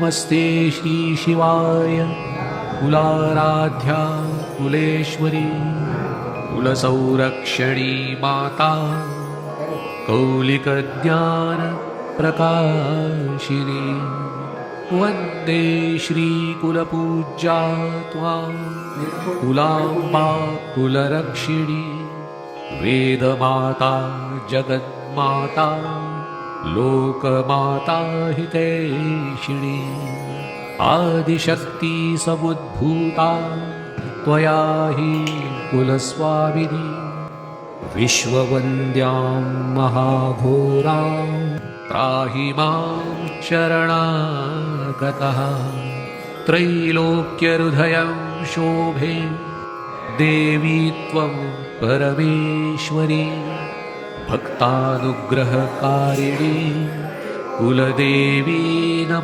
नमस्ते श्रीशिवाय कुलाराध्या कुलेश्वरी कुलसंरक्षणी माता कौलिकज्ञान प्रकाशिनी वन्दे श्रीकुलपूज्या त्वां कुलाम्बा कुलरक्षिणी वेदमाता जगन्माता लोकमाता हितैषिणी आदिशक्ति समुद्भूता त्वया हि कुलस्वामिनी विश्ववन्द्यां महाघोरां त्राहि मां शरणागतः त्रैलोक्यहृदयं शोभे देवी त्वं परमेश्वरी भक्तानुग्रहकारिणी कुलदेवी नमः।